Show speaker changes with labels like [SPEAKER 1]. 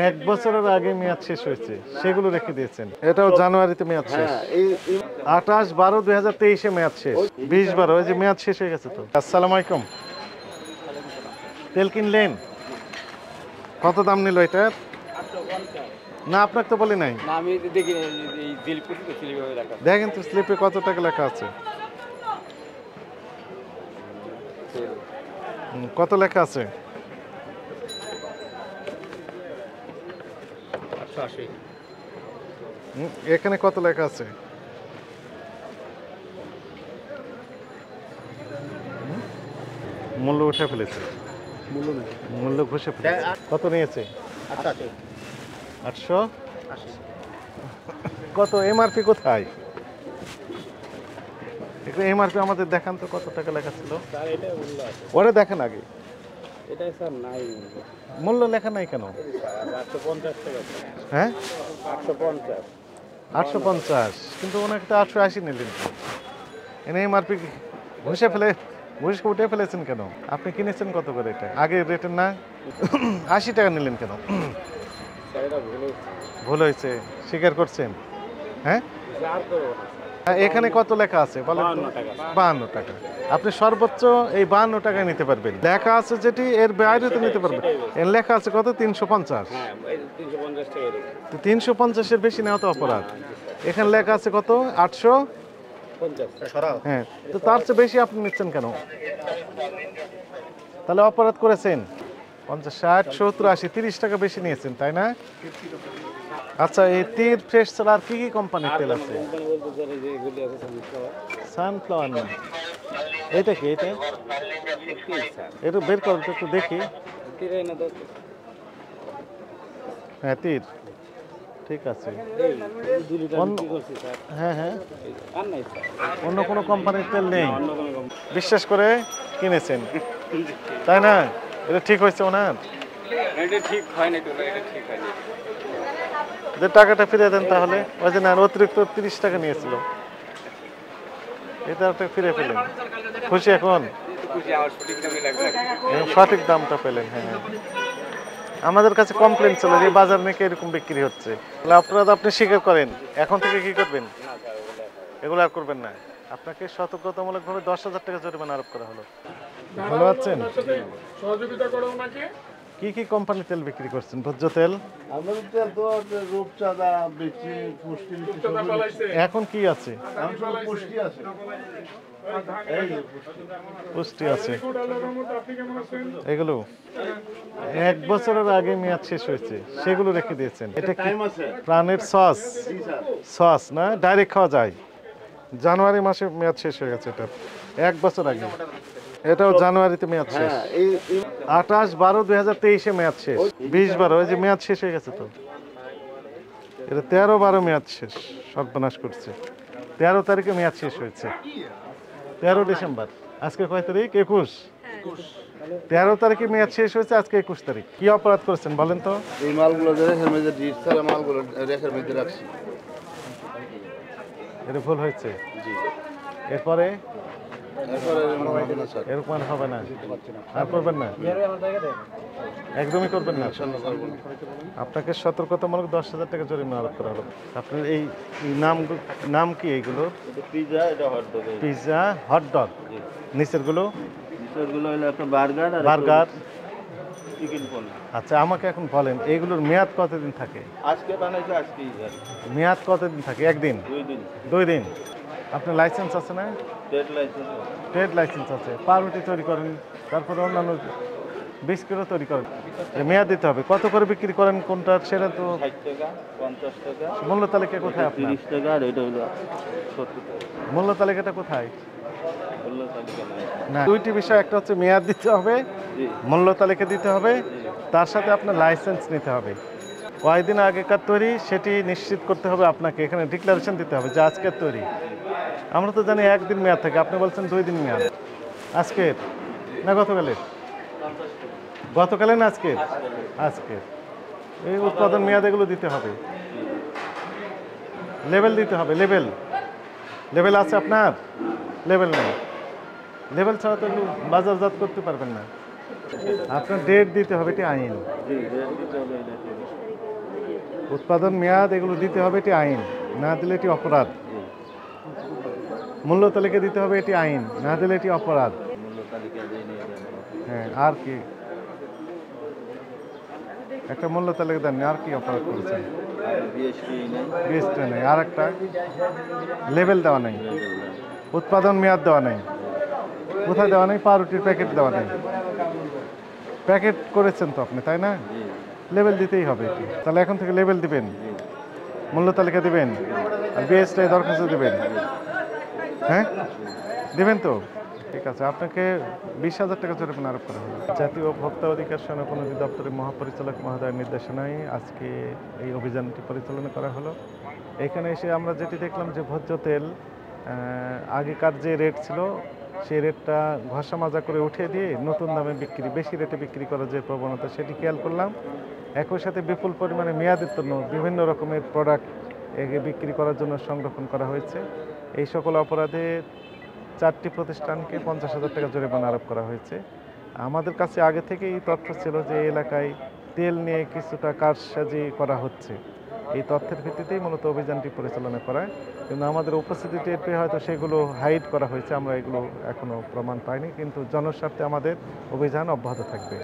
[SPEAKER 1] এক বছরের আগে মেয়াদ শেষ হয়েছে, সেগুলো রেখে দিয়েছেন। এটাও জানুয়ারিতে মেয়াদ শেষ। 28/12/2023-এ মেয়াদ শেষ। 20/12 ওই যে মেয়াদ শেষ হয়ে গেছে তো। আসসালামু আলাইকুম। তেল কিনলেন? কত দাম নিল এটার? না, আপনাকে তো বলি নাই। দেখেন তো স্লিপে কত টাকা লেখা আছে। কত লেখা আছে?
[SPEAKER 2] 880।
[SPEAKER 1] এখানে কত লেখা আছে? মূল্য উঠে ফেলেছে, মূল্য ঘষে ফেলেছে। কত নিয়েছে? 800। কত এমআরপি কোথায়? একটু এমআরপি আমাদের দেখান তো, কত টাকা লেখা ছিল ওরে দেখেন আগে। মূল্য লেখা নাই কেন? হ্যাঁ 850, কিন্তু ওনাকে তো 880 নিলেন তো। এনে এমআরপি ঘষে উঠে ফেলেছেন কেন? আপনি কিনেছেন কত করে এটা? আগে রেটের না 80 টাকা নিলেন কেন? ভুল হয়েছে, স্বীকার করছেন? হ্যাঁ, এখানে কত লেখা আছে বলেন? 52 টাকা। আপনি সর্বোচ্চ এই 52 টাকায় নিতে পারবেন। লেখা আছে যেটি, এর বাইরে তো নিতে পারবেন। এর লেখা আছে কত? 350। 350-এর বেশি নেওয়া তো অপরাধ। এখানে লেখা আছে কত? 850। হ্যাঁ, তো তার চেয়ে বেশি আপনি নিচ্ছেন কেন? তাহলে অপরাধ করেছেন। 50, 60, 70, 80, 30 টাকা বেশি নিয়েছেন, তাই না? আচ্ছা, এই তীর ফ্রেশ ছাড়া আর কি কি কোম্পানির তেল আছে? সানফ্লাওয়ার না, এটা কি? এটা বের করো তো একটু দেখি। হ্যাঁ, তীর, ঠিক আছে। হ্যাঁ হ্যাঁ, অন্য কোনো কোম্পানির তেল নেই? বিশ্বাস করে কিনেছেন, তাই না? এটা ঠিক হয়েছে ওনার?
[SPEAKER 2] ঠিক হয়নি তো,
[SPEAKER 1] যে টাকাটা ফিরে দেন তাহলে। ওই যে না, অতিরিক্ত 30 টাকা নিয়েছিল, এটা ফিরে পেলেন। খুশি এখন? সঠিক দামটা পেলেন। হ্যাঁ, আমাদের কাছে কমপ্লেন ছিল যে বাজার নাকি এরকম বিক্রি হচ্ছে। অপরাধ আপনি স্বীকার করেন, এখন থেকে কি করবেন? এগুলো আর করবেন না। আপনাকে সতর্কতামূলকভাবে 10,000 টাকা জরিমানা আরোপ করা হলো। ভালো আছেন?
[SPEAKER 3] সহযোগিতা করো ওনাকে।
[SPEAKER 1] কি কি কোম্পানি তেল বিক্রি করছেন? ভোজ্য তেল?
[SPEAKER 4] আমাদের তেল তো রূপচাঁদা বেশি, পুষ্টি
[SPEAKER 1] এখন কি আছে?
[SPEAKER 4] পুষ্টি আছে,
[SPEAKER 1] পুষ্টি আছে। এগুলো এক বছরের আগে মেয়াদ শেষ হয়েছে, সেগুলো রেখে দিয়েছেন। এটা কি প্রাণের সস না? ডাইরেক্ট খাওয়া যায়। জানুয়ারি মাসে মেয়াদ শেষ হয়ে গেছে, এটা 1 বছর আগে। এটাও জানুয়ারিতে মেয়াদ শেষ। 28/12/2023-এ মেয়াদ শেষ। 20/12 ওই যে মেয়াদ শেষ হয়ে গেছে তো। এটা 13/12 মেয়াদ শেষ। সর্বনাশ করছে। 13 তারিখে মেয়াদ শেষ হয়েছে। 13 ডিসেম্বর। আজকে কয় তারিখ? 21। 13 তারিখে মেয়াদ শেষ হয়েছে, আজকে 21 তারিখ। কি অপরাধ করেছেন বলেন তো?
[SPEAKER 4] এই মালগুলো রেখের মধ্যে ডিজিটাল মালগুলো রেখের মধ্যে রাখছি।
[SPEAKER 1] এটা ভুল হয়েছে। এরপরে
[SPEAKER 4] এরপরে
[SPEAKER 1] এরকম আর হবে না, আর করবেন না, একদমই করবেন না। আপনাকে সতর্কতামূলক 10,000 টাকা জরিমানা আরোপ করা হলো। আপনার এই নাম কি এইগুলো?
[SPEAKER 4] পিজা, এটা হট ডগ।
[SPEAKER 1] Pizza, hot dog. নিচের গুলো
[SPEAKER 4] হলো একটা বার্গার আর
[SPEAKER 1] বার্গার,
[SPEAKER 4] চিকেন পলি।
[SPEAKER 1] আচ্ছা, আমাকে এখন বলেন এইগুলোর মেয়াদ কতদিন থাকে?
[SPEAKER 4] আজকে বানাইছে, আজকেই জানি।
[SPEAKER 1] মেয়াদ কতদিন থাকে? একদিন?
[SPEAKER 4] 2 দিন।
[SPEAKER 1] 2 দিন। আপনার লাইসেন্স আছে না?
[SPEAKER 4] Trade licence.
[SPEAKER 1] ট্রেড লাইসেন্স আছে। পাউরুটি তৈরি করেন, তারপরে অন্যান্য বিস্কিটও তৈরি করেন। মেয়াদ দিতে হবে। কত করে বিক্রি করেন কোনটা সেটা তো?
[SPEAKER 4] 60 টাকা, 50 টাকা,
[SPEAKER 1] মূল্য তালিকা কোথায় আপনার?
[SPEAKER 4] 30 টাকা, আর এটা হলো 70 টাকা।
[SPEAKER 1] মূল্য তালিকাটা কোথায়?
[SPEAKER 4] মূল্য তালিকা নাই।
[SPEAKER 1] না, দুইটি বিষয়, একটা হচ্ছে মেয়াদ দিতে হবে, মূল্য তালিকা দিতে হবে, তার সাথে আপনার লাইসেন্স নিতে হবে। কয়দিন আগেকার তৈরি সেটি নিশ্চিত করতে হবে আপনাকে। এখানে ডিক্লারেশন দিতে হবে যে আজকের তৈরি। আমরা তো জানি 1 দিন মেয়াদ থাকে, আপনি বলছেন 2 দিন মেয়াদ। আজকের না গতকালের? গতকালের না আজকের? আজকের। এই উৎপাদন মেয়াদ এগুলো দিতে হবে, লেবেল দিতে হবে। লেবেল আছে আপনার? লেবেল নেই। লেবেল ছাড়া তো বাজারজাত করতে পারবেন না। আপনার ডেট দিতে হবে, এটি আইন। উৎপাদন মেয়াদ এগুলো দিতে হবে, এটি আইন। না দিলে এটি অপরাধ। মূল্য তালিকা দিতে হবে, এটি আইন। না দিলে এটি অপরাধ। হ্যাঁ, আর কি একটা মূল্য তালিকা দেন, আর কি অপরাধ করেছেন? বিএসটি নেই, আর একটা লেবেল দেওয়া নেই, উৎপাদন মেয়াদ দেওয়া নেই। কোথায় দেওয়া নেই? পাউরুটির প্যাকেট দেওয়া নেই। প্যাকেট করেছেন তো আপনি, তাই না? লেবেল দিতেই হবে এটি। তাহলে এখন থেকে লেবেল দিবেন, মূল্য তালিকা দিবেন, আর বিএসটি দরখাস্ত দিবেন। হ্যাঁ, দিবেন তো? ঠিক আছে, আপনাকে 20,000 টাকা জরিমানা আরোপ করা হলো। জাতীয় ভোক্তা অধিকার সনদ দপ্তরের মহাপরিচালক মহোদয়ের নির্দেশনায় আজকে এই অভিযানটি পরিচালনা করা হলো। এখানে এসে আমরা যেটি দেখলাম যে ভোজ্য তেল আগেকার যে রেট ছিল সেই রেটটা ঘষা মাজা করে উঠিয়ে দিয়ে নতুন দামে বিক্রি, বেশি রেটে বিক্রি করার যে প্রবণতা সেটি খেয়াল করলাম। একই সাথে বিপুল পরিমাণে মেয়াদোত্তীর্ণ বিভিন্ন রকমের প্রোডাক্ট একে বিক্রি করার জন্য সংরক্ষণ করা হয়েছে। এই সকল অপরাধে 4টি প্রতিষ্ঠানকে 50,000 টাকা জরিমানা আরোপ করা হয়েছে। আমাদের কাছে আগে থেকেই তথ্য ছিল যে এই এলাকায় তেল নিয়ে কিছুটা কারসাজি করা হচ্ছে। এই তথ্যের ভিত্তিতেই মূলত অভিযানটি পরিচালনা করা, কিন্তু আমাদের উপস্থিতি টের পেয়ে হয়তো সেগুলো হাইড করা হয়েছে। আমরা এগুলো এখনো প্রমাণ পাইনি, কিন্তু জনস্বার্থে আমাদের অভিযান অব্যাহত থাকবে।